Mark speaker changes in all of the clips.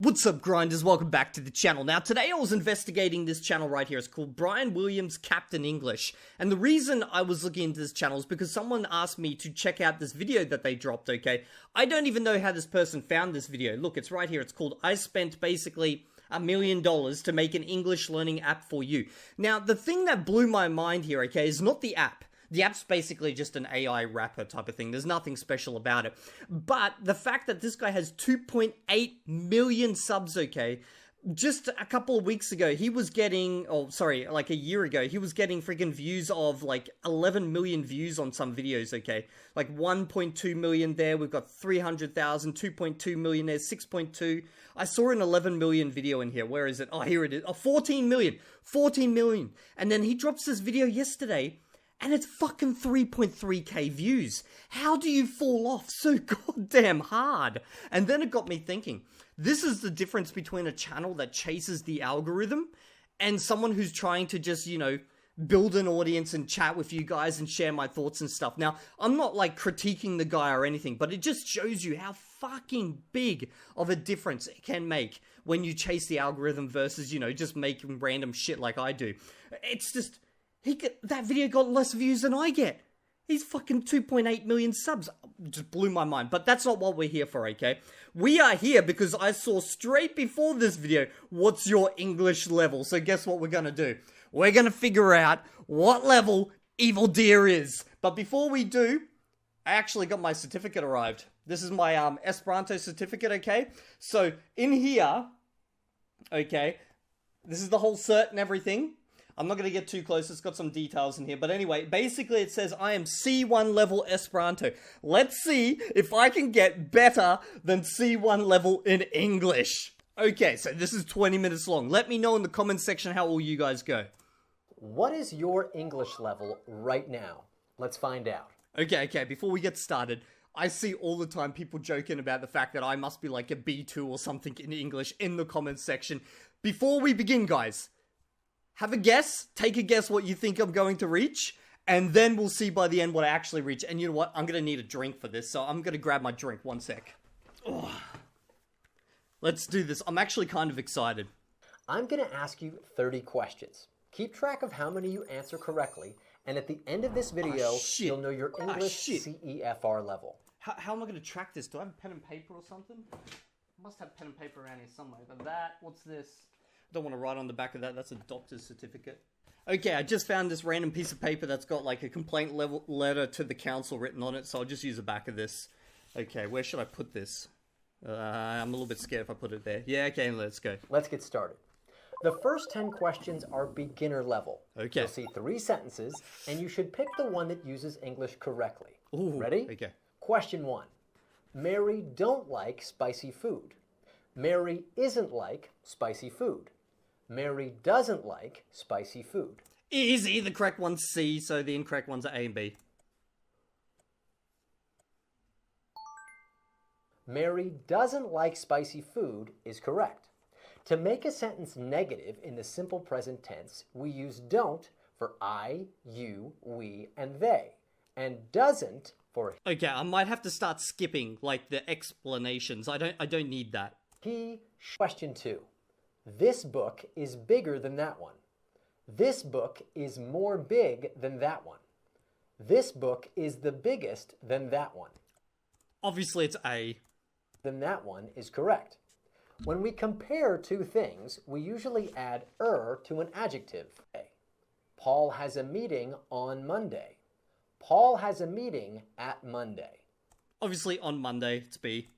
Speaker 1: What's up, grinders? Welcome back to the channel. Now, today I was investigating this channel right here. It's called Brian Williams Captain English. And the reason I was looking into this channel is because someone asked me to check out this video that they dropped, okay? I don't even know how this person found this video. Look, it's right here. It's called I Spent Basically $1 million to Make an English Learning App for You. Now, the thing that blew my mind here, okay, is not the app. The app's basically just an AI wrapper type of thing. There's nothing special about it. But the fact that this guy has 2.8 million subs, okay, just a couple of weeks ago, he was getting, like a year ago, he was getting freaking views of like 11 million views on some videos, okay? Like 1.2 million there, we've got 300,000, 2.2 million there, 6.2. I saw an 11 million video in here. Where is it? Oh, here it is. Oh, 14 million. 14 million. And then he drops this video yesterday, and it's fucking 3.3k views. How do you fall off so goddamn hard? And then it got me thinking, this is the difference between a channel that chases the algorithm and someone who's trying to just, you know, build an audience and chat with you guys and share my thoughts and stuff. Now, I'm not like critiquing the guy or anything, but it just shows you how fucking big of a difference it can make when you chase the algorithm versus, you know, just making random shit like I do. It's just... that video got less views than I get. He's fucking 2.8 million subs. Just blew my mind. But that's not what we're here for, okay? We are here because I saw straight before this video, what's your English level? So guess what we're gonna do? We're gonna figure out what level Evildea is. But before we do, I actually got my certificate arrived. This is my Esperanto certificate, okay? So in here, okay, this is the whole cert and everything. I'm not going to get too close, it's got some details in here. But anyway, basically it says I am C1 level Esperanto. Let's see if I can get better than C1 level in English. Okay, so this is 20 minutes long. Let me know in the comments section how all you guys go.
Speaker 2: What is your English level right now? Let's find out.
Speaker 1: Okay, before we get started, I see all the time people joking about the fact that I must be like a B2 or something in English in the comments section. Before we begin, guys, have a guess, take a guess what you think I'm going to reach, and then we'll see by the end what I actually reach. And you know what? I'm going to need a drink for this, so I'm going to grab my drink. One sec. Oh. Let's do this. I'm actually kind of excited.
Speaker 2: I'm going to ask you 30 questions. Keep track of how many you answer correctly, and at the end of this video, you'll know your English CEFR level.
Speaker 1: How am I going to track this? Do I have a pen and paper or something? I must have pen and paper around here somewhere. But what's this? Don't want to write on the back of that. That's a doctor's certificate. Okay, I just found this random piece of paper that's got like a complaint letter to the council written on it, so I'll just use the back of this. Okay, where should I put this? I'm a little bit scared if I put it there. Yeah, okay, let's go.
Speaker 2: Let's get started. The first 10 questions are beginner level.
Speaker 1: Okay.
Speaker 2: You'll see 3 sentences, and you should pick the one that uses English correctly.
Speaker 1: Ooh,
Speaker 2: ready?
Speaker 1: Okay.
Speaker 2: Question 1. Mary don't like spicy food. Mary isn't like spicy food. Mary doesn't like spicy food.
Speaker 1: Easy. The correct one's C, so the incorrect ones are A and B.
Speaker 2: Mary doesn't like spicy food is correct. To make a sentence negative in the simple present tense, we use don't for I, you, we, and they, and doesn't for
Speaker 1: Okay, I might have to start skipping like the explanations. I don't need that.
Speaker 2: he. Question 2. This book is bigger than that one. This book is more big than that one. This book is the biggest than that one.
Speaker 1: Obviously it's A.
Speaker 2: Then that one is correct. When we compare two things, we usually add to an adjective. Paul has a meeting on Monday. Paul has a meeting at Monday.
Speaker 1: Obviously on Monday, it's B.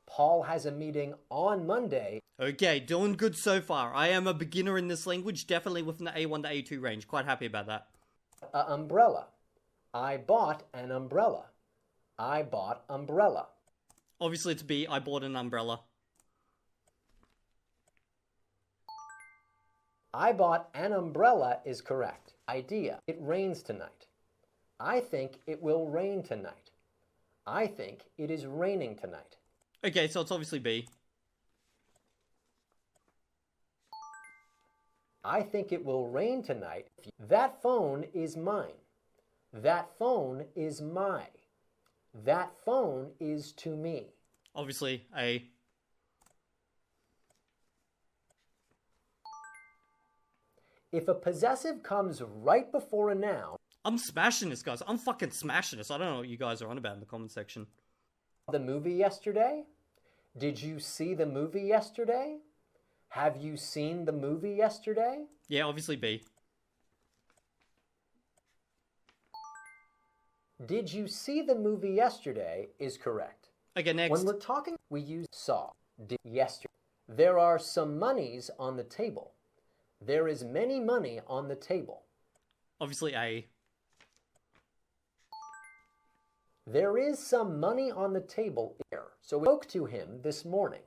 Speaker 2: Paul has a meeting on Monday.
Speaker 1: Okay, doing good so far. I am a beginner in this language, definitely within the A1 to A2 range. Quite happy about that.
Speaker 2: Umbrella. I bought an umbrella. I bought umbrella.
Speaker 1: Obviously it's B. I bought an umbrella.
Speaker 2: I bought an umbrella is correct. Idea. It rains tonight. I think it will rain tonight. I think it is raining tonight.
Speaker 1: Okay, so it's obviously B.
Speaker 2: I think it will rain tonight. That phone is mine. That phone is my. That phone is to me.
Speaker 1: Obviously, A.
Speaker 2: If a possessive comes right before a noun,
Speaker 1: I'm smashing this, guys. I'm fucking smashing this. I don't know what you guys are on about in the comment section.
Speaker 2: the movie yesterday? Did you see the movie yesterday? Have you seen the movie yesterday?
Speaker 1: Yeah, obviously B.
Speaker 2: Did you see the movie yesterday is correct.
Speaker 1: Okay, next.
Speaker 2: When we're talking, we use saw, did yesterday. There are some monies on the table. There is many money on the table.
Speaker 1: Obviously A.
Speaker 2: There is some money on the table here. So we spoke to him this morning.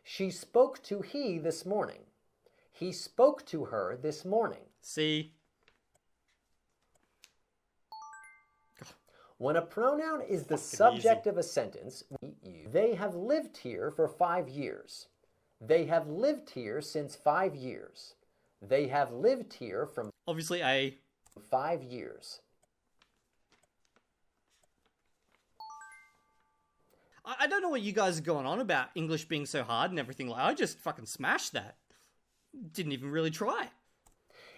Speaker 2: She spoke to he this morning. He spoke to her this morning.
Speaker 1: C.
Speaker 2: When a pronoun is the
Speaker 1: Fucking
Speaker 2: subject
Speaker 1: easy.
Speaker 2: of a sentence, we use they have lived here for 5 years. They have lived here since 5 years. They have lived here from
Speaker 1: Obviously A.
Speaker 2: 5 years.
Speaker 1: I don't know what you guys are going on about English being so hard and everything. Like, I just fucking smashed that. Didn't even really try.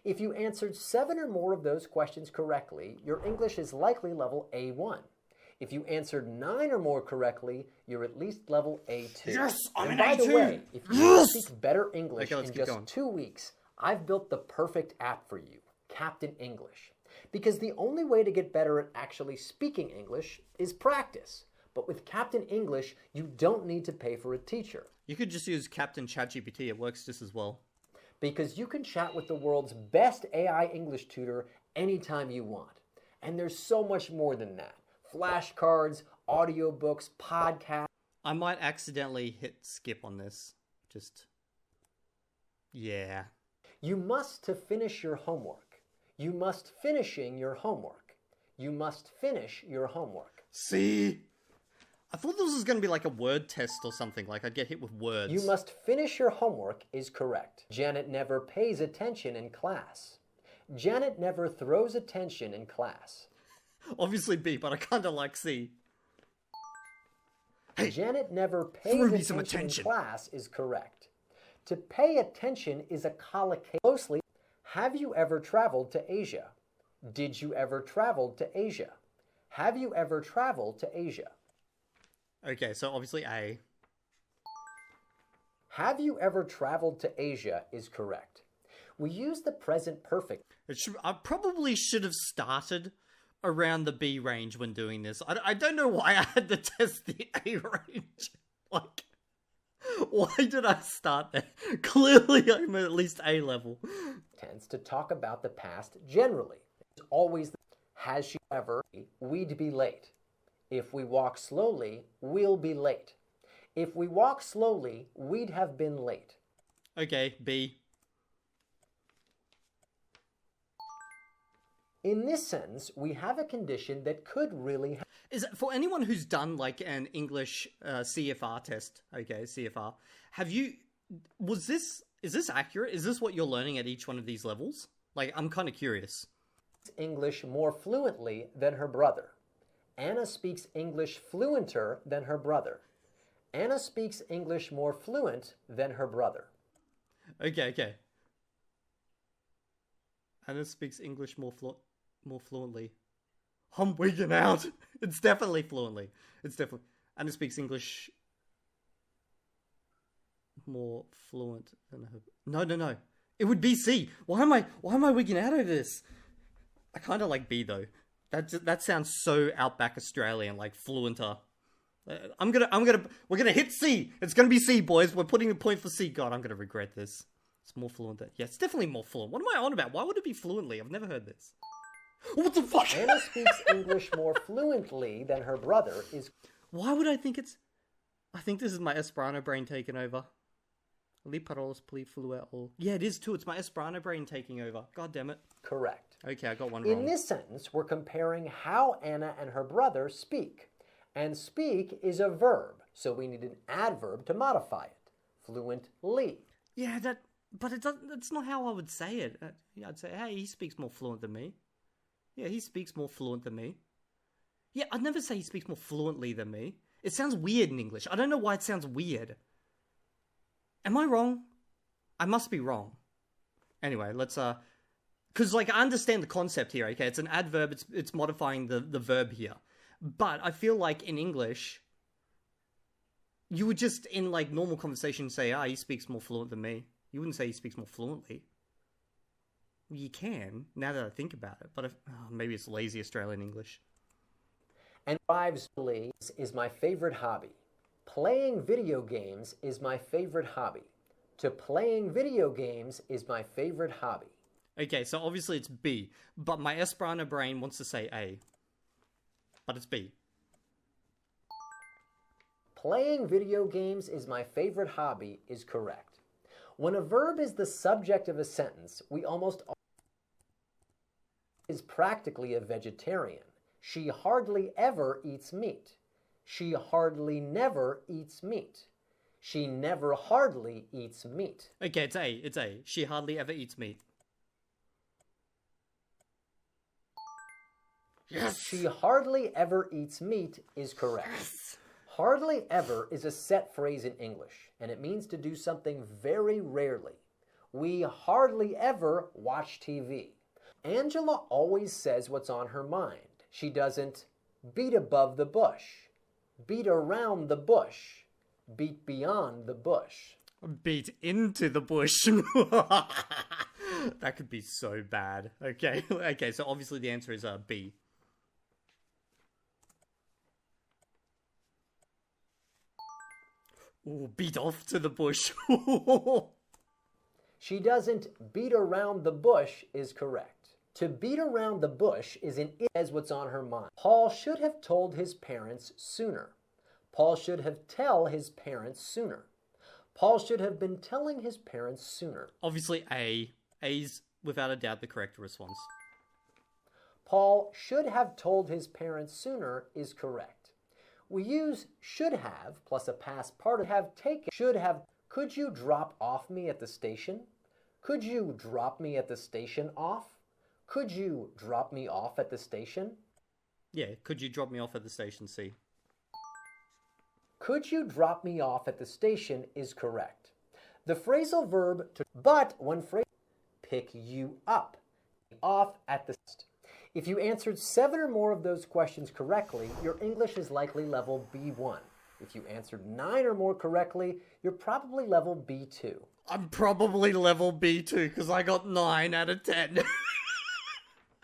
Speaker 2: If you answered 7 or more of those questions correctly, your English is likely level A1. If you answered 9 or more correctly, you're at least level A2.
Speaker 1: Yes, I'm
Speaker 2: and
Speaker 1: an
Speaker 2: by
Speaker 1: A2.
Speaker 2: the way, if you
Speaker 1: Yes!
Speaker 2: speak better English
Speaker 1: Okay, let's
Speaker 2: in
Speaker 1: keep
Speaker 2: just
Speaker 1: going.
Speaker 2: 2 weeks, I've built the perfect app for you, Captain English. Because the only way to get better at actually speaking English is practice. But with Captain English, you don't need to pay for a teacher.
Speaker 1: You could just use Captain ChatGPT. It works just as well.
Speaker 2: Because you can chat with the world's best AI English tutor anytime you want. And there's so much more than that. Flashcards, audiobooks, podcasts.
Speaker 1: I might accidentally hit skip on this. Just... yeah.
Speaker 2: You must to finish your homework. You must finishing your homework. You must finish your homework.
Speaker 1: See? I thought this was going to be like a word test or something. Like I'd get hit with words.
Speaker 2: You must finish your homework is correct. Janet never pays attention in class. Janet never throws attention in class.
Speaker 1: Obviously B, but I kind of like C. Hey,
Speaker 2: Janet never pays
Speaker 1: throw me some
Speaker 2: attention in
Speaker 1: attention.
Speaker 2: class is correct. To pay attention is a collocation. Closely, have you ever traveled to Asia? Did you ever travel to Asia? Have you ever traveled to Asia?
Speaker 1: Okay, so obviously A.
Speaker 2: Have you ever traveled to Asia is correct. We use the present perfect.
Speaker 1: I probably should have started around the B range when doing this. I don't know why I had to test the A range. Like, why did I start there? Clearly I'm at least A level.
Speaker 2: Tends to talk about the past generally. It's always the, has she ever, we'd be late. If we walk slowly, we'll be late. If we walk slowly, we'd have been late.
Speaker 1: Okay, B.
Speaker 2: In this sentence, we have a condition that could really happen.
Speaker 1: Is it, for anyone who's done like an English CFR test, okay, CFR, is this accurate? Is this what you're learning at each one of these levels? Like, I'm kind of curious.
Speaker 2: English more fluently than her brother. Anna speaks English fluenter than her brother. Anna speaks English more fluent than her brother.
Speaker 1: Okay. Anna speaks English more fluently. I'm wigging out. It's definitely fluently. Anna speaks English more fluent than her. No. It would be C. Why am I wigging out over this? I kind of like B though. That sounds so outback Australian, like fluenter. We're gonna hit C. It's gonna be C, boys. We're putting a point for C. God, I'm gonna regret this. It's more fluent. Yeah, it's definitely more fluent. What am I on about? Why would it be fluently? I've never heard this. What the fuck?
Speaker 2: Anna speaks English more fluently than her brother is...
Speaker 1: Why would I think it's... I think this is my Esperanto brain taking over. Li parolas pli fluel. Yeah, it is too. It's my Esperanto brain taking over. God damn it.
Speaker 2: correct.
Speaker 1: Okay, I got one wrong.
Speaker 2: In this sentence, we're comparing how Anna and her brother speak. And speak is a verb, so we need an adverb to modify it. Fluently.
Speaker 1: Yeah, that's not how I would say it. I'd say, hey, he speaks more fluent than me. Yeah, he speaks more fluent than me. Yeah, I'd never say he speaks more fluently than me. It sounds weird in English. I don't know why it sounds weird. Am I wrong? I must be wrong. Anyway, let's, because, like, I understand the concept here, okay? It's an adverb, it's modifying the verb here. But I feel like in English, you would just, in, like, normal conversation say, he speaks more fluent than me. You wouldn't say he speaks more fluently. You can, now that I think about it. But maybe it's lazy Australian English.
Speaker 2: And drives is my favorite hobby. Playing video games is my favorite hobby. To playing video games is my favorite hobby.
Speaker 1: Okay, so obviously it's B, but my Esperanto brain wants to say A. But it's B.
Speaker 2: Playing video games is my favorite hobby is correct. When a verb is the subject of a sentence, we almost always is practically a vegetarian. She hardly ever eats meat. She hardly never eats meat. She never hardly eats meat.
Speaker 1: Okay, it's A. It's A. She hardly ever eats meat. Yes!
Speaker 2: She hardly ever eats meat is correct. Yes. Hardly ever is a set phrase in English, and it means to do something very rarely. We hardly ever watch TV. Angela always says what's on her mind. She doesn't beat above the bush, beat around the bush, beat beyond the bush.
Speaker 1: Beat into the bush. That could be so bad. Okay, okay, so obviously the answer is B. Ooh, beat off to the bush.
Speaker 2: She doesn't beat around the bush is correct. To beat around the bush is in it as what's on her mind. Paul should have told his parents sooner. Paul should have tell his parents sooner. Paul should have been telling his parents sooner.
Speaker 1: Obviously A. A's without a doubt the correct response.
Speaker 2: Paul should have told his parents sooner is correct. We use should have plus a past part of have taken. Should have. Could you drop off me at the station? Could you drop me at the station off? Could you drop me off at the station?
Speaker 1: Yeah, could you drop me off at the station, C?
Speaker 2: Could you drop me off at the station is correct. The phrasal verb to but when phrase pick you up, off at the If you answered 7 or more of those questions correctly, your English is likely level B1. If you answered 9 or more correctly, you're probably level B2.
Speaker 1: I'm probably level B2 because I got 9 out of 10.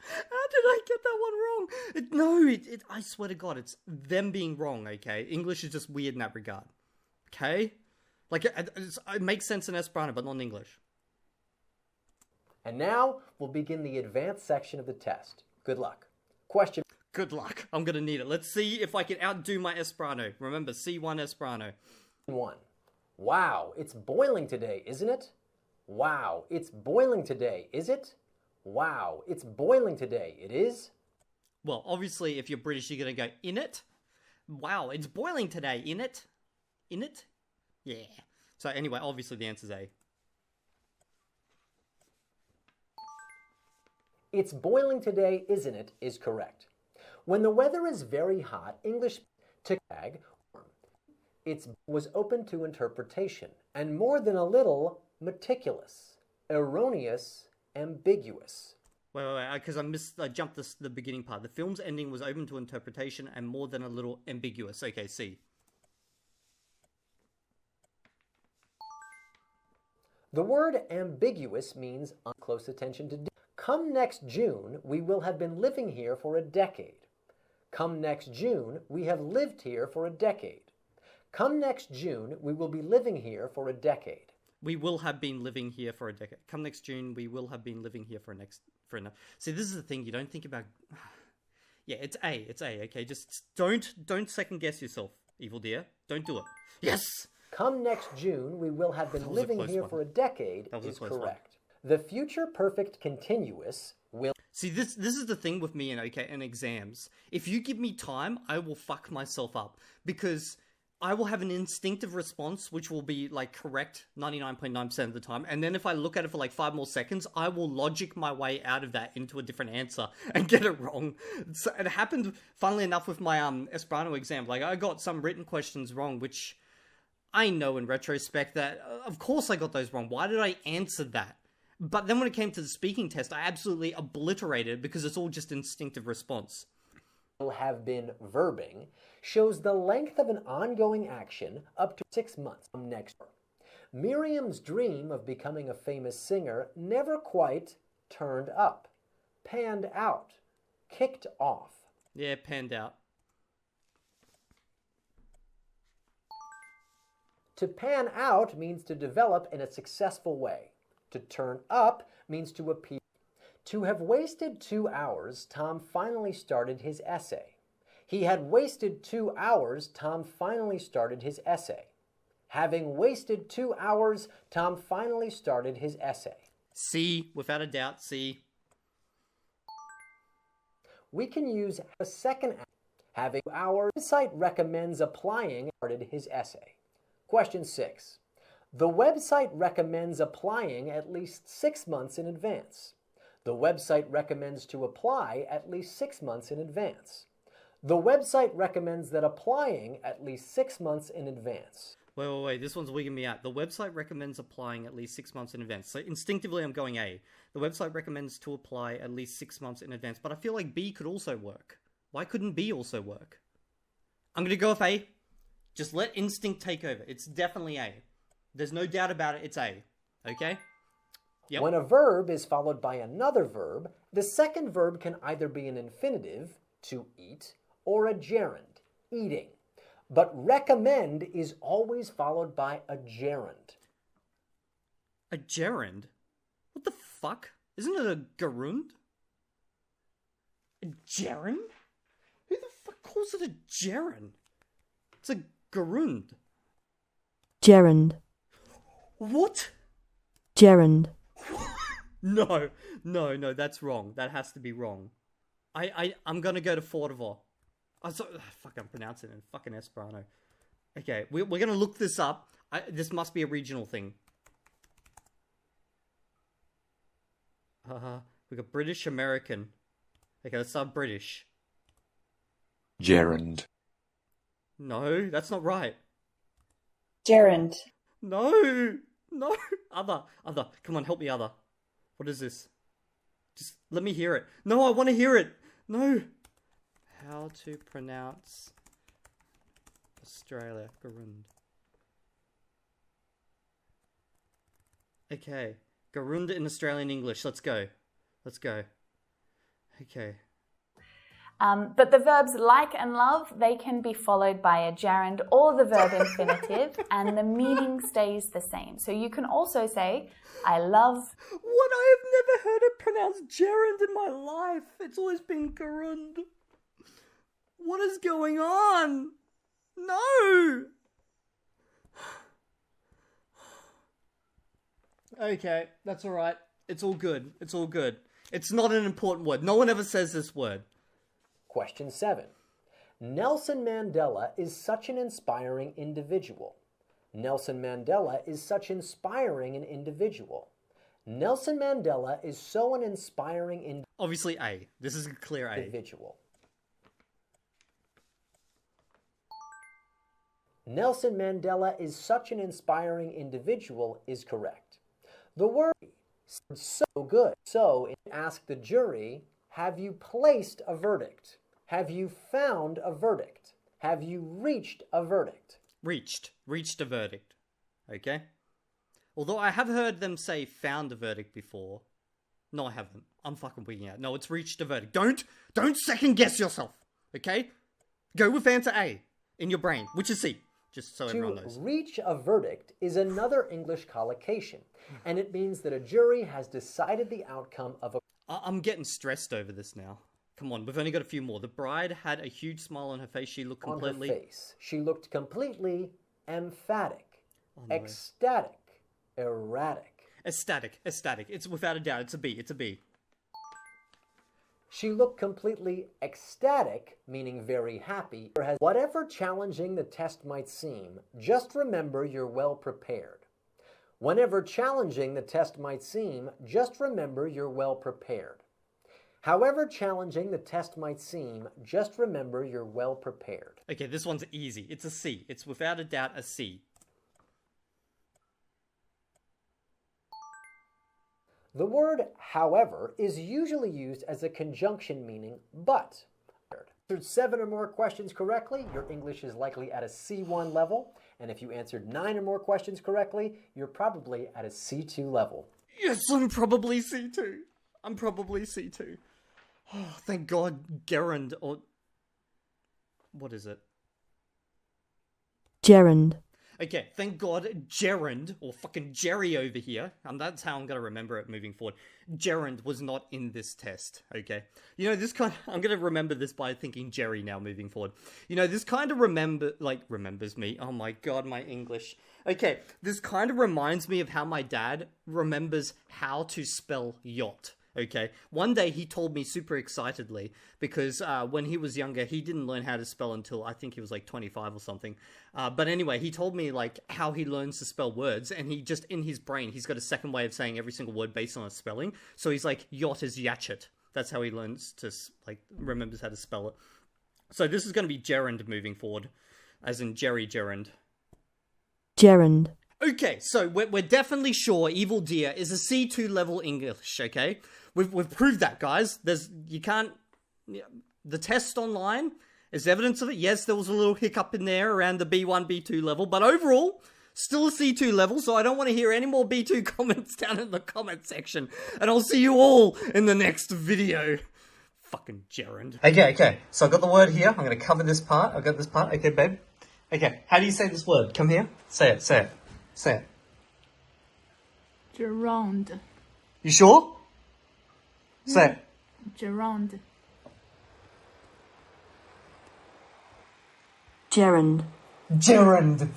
Speaker 1: How did I get that one wrong? I swear to God, it's them being wrong, okay? English is just weird in that regard. Okay? Like, it makes sense in Esperanto, but not in English.
Speaker 2: And now, we'll begin the advanced section of the test. Good luck. Question.
Speaker 1: Good luck. I'm gonna need it. Let's see if I can outdo my Esperanto. Remember, C1 Esperanto.
Speaker 2: 1. Wow, it's boiling today, isn't it? Wow, it's boiling today, is it? Wow, it's boiling today, it is?
Speaker 1: Well, obviously, if you're British, you're gonna go, in it? Wow, it's boiling today, in it? In it? Yeah. So anyway, obviously the answer's A.
Speaker 2: It's boiling today, isn't it, is correct. When the weather is very hot, English to tag it was open to interpretation, and more than a little meticulous, erroneous, ambiguous.
Speaker 1: Wait, because I jumped the beginning part. The film's ending was open to interpretation and more than a little ambiguous. Okay, C.
Speaker 2: The word ambiguous means close attention to. Come next June, we will have been living here for a decade. Come next June, we have lived here for a decade. Come next June, we will be living here for a decade.
Speaker 1: We will have been living here for a decade. Come next June, we will have been living here for See, this is the thing you don't think about. Yeah, it's A. It's A. Okay, just don't second guess yourself, Evildea. Don't do it. Yes.
Speaker 2: Come next June, we will have been living here for a decade is correct. The future perfect continuous will.
Speaker 1: See, this is the thing with me in exams. If you give me time, I will fuck myself up because I will have an instinctive response, which will be like correct 99.9% of the time. And then if I look at it for like 5 more seconds, I will logic my way out of that into a different answer and get it wrong. So it happened, funnily enough, with my Esperanto exam. Like, I got some written questions wrong, which I know in retrospect that, of course I got those wrong. Why did I answer that? But then when it came to the speaking test, I absolutely obliterated it because it's all just instinctive response.
Speaker 2: Have been verbing shows the length of an ongoing action up to 6 months from next year. Miriam's dream of becoming a famous singer never quite turned up, panned out, kicked off.
Speaker 1: Yeah, panned out.
Speaker 2: To pan out means to develop in a successful way. To turn up means to appear. To have wasted 2 hours, Tom finally started his essay. He had wasted 2 hours, Tom finally started his essay. Having wasted 2 hours, Tom finally started his essay.
Speaker 1: C, without a doubt, C.
Speaker 2: We can use a second having our website recommends applying started his essay. Question 6. The website recommends applying at least 6 months in advance. The website recommends to apply at least 6 months in advance. The website recommends that applying at least 6 months in advance.
Speaker 1: Wait, this one's wigging me out. The website recommends applying at least 6 months in advance. So instinctively I'm going A. The website recommends to apply at least 6 months in advance, but I feel like B could also work. Why couldn't B also work? I'm gonna go with A. Just let instinct take over. It's definitely A. There's no doubt about it, it's A. Okay? Yep.
Speaker 2: When a verb is followed by another verb, the second verb can either be an infinitive, to eat, or a gerund, eating. But recommend is always followed by a gerund.
Speaker 1: A gerund? What the fuck? Isn't it a gerund? A gerund? Who the fuck calls it a gerund? It's a gerund.
Speaker 3: Gerund.
Speaker 1: What?
Speaker 3: Gerund.
Speaker 1: No, that's wrong. That has to be wrong. I'm gonna go to Fortivar. I'm pronouncing it in fucking Esperanto. Okay, we're gonna look this up. This must be a regional thing. We got British, American. Okay, let's start British.
Speaker 4: Gerund.
Speaker 1: No, that's not right.
Speaker 5: Gerund.
Speaker 1: No. Other. Come on, help me, other. What is this? Just let me hear it. No, I want to hear it. No. How to pronounce Australia. Garund. Okay. Garund in Australian English. Let's go. Okay.
Speaker 5: But the verbs like and love, they can be followed by a gerund or the verb infinitive, and the meaning stays the same. So you can also say, I love...
Speaker 1: What? I have never heard it pronounced gerund in my life. It's always been garund. What is going on? No! Okay, that's alright. It's all good. It's not an important word. No one ever says this word.
Speaker 2: Question 7. Nelson Mandela is such an inspiring individual. Nelson Mandela is such inspiring an individual. Nelson Mandela is so an inspiring
Speaker 1: Obviously A. This is a clear A.
Speaker 2: individual. Nelson Mandela is such an inspiring individual is correct. The word so good. So ask the jury, have you placed a verdict? Have you found a verdict? Have you reached a verdict?
Speaker 1: Reached a verdict. Okay? Although I have heard them say found a verdict before. No, I haven't. I'm fucking wigging out. No, it's reached a verdict. Don't second guess yourself. Okay? Go with answer A in your brain, which is C. Just so everyone knows.
Speaker 2: To reach a verdict is another English collocation, and it means that a jury has decided the outcome of a...
Speaker 1: I'm getting stressed over this now. Come on, we've only got a few more. The bride had a huge smile on her face. She looked completely...
Speaker 2: On her face. She looked completely emphatic,
Speaker 1: no.
Speaker 2: ecstatic, erratic.
Speaker 1: Ecstatic. It's without a doubt. It's a B.
Speaker 2: She looked completely ecstatic, meaning very happy. Whatever challenging the test might seem, just remember you're well prepared. Whenever challenging the test might seem, just remember you're well prepared. However challenging the test might seem, just remember you're well prepared.
Speaker 1: Okay, this one's easy. It's a C. It's without a doubt a C.
Speaker 2: The word however is usually used as a conjunction meaning but. Answered 7 or more questions correctly, your English is likely at a C1 level, and if you answered 9 or more questions correctly, you're probably at a C2 level.
Speaker 1: Yes, I'm probably C2. I'm probably C2. Oh, thank God, Gerund, or... What is it?
Speaker 3: gerund,
Speaker 1: Okay, thank God, Gerund, or fucking Jerry over here, and that's how I'm gonna remember it moving forward. Gerund was not in this test, okay? You know, this kind of, I'm gonna remember this by thinking Jerry now moving forward. You know, this kind of remembers me. Oh my God, my English. Okay, this kind of reminds me of how my dad remembers how to spell yacht. Okay, one day he told me super excitedly because when he was younger, he didn't learn how to spell until I think he was like 25 or something. But anyway, he told me like how he learns to spell words, and he just, in his brain, he's got a second way of saying every single word based on a spelling. So he's like, yacht is yatchet. That's how he learns to, like, remembers how to spell it. So this is going to be gerund moving forward, as in Jerry Gerund.
Speaker 3: gerund,
Speaker 1: Okay, so we're definitely sure Evildea is a C2 level English, okay? We've proved that, guys. The test online is evidence of it. Yes, there was a little hiccup in there around the B1, B2 level, but overall, still a C2 level, so I don't want to hear any more B2 comments down in the comment section. And I'll see you all in the next video. Fucking gerund. Okay, so I've got the word here. I'm going to cover this part. I've got this part. Okay, babe. Okay, how do you say this word? Come here. Say it. Say it.
Speaker 4: Gerund.
Speaker 1: You sure? Say it.
Speaker 4: Gerund.
Speaker 3: gerund,
Speaker 1: Gerund.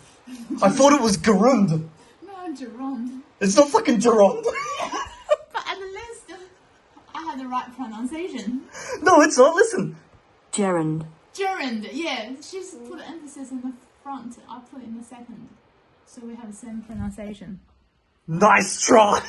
Speaker 1: I thought it was gerund.
Speaker 4: No, gerund.
Speaker 1: It's not fucking gerund.
Speaker 4: But at least I had the right pronunciation.
Speaker 1: No, it's not. Listen.
Speaker 3: gerund,
Speaker 4: Gerund, yeah. She's put emphasis in the front. I put it in the second. So we have the same pronunciation.
Speaker 1: Nice try.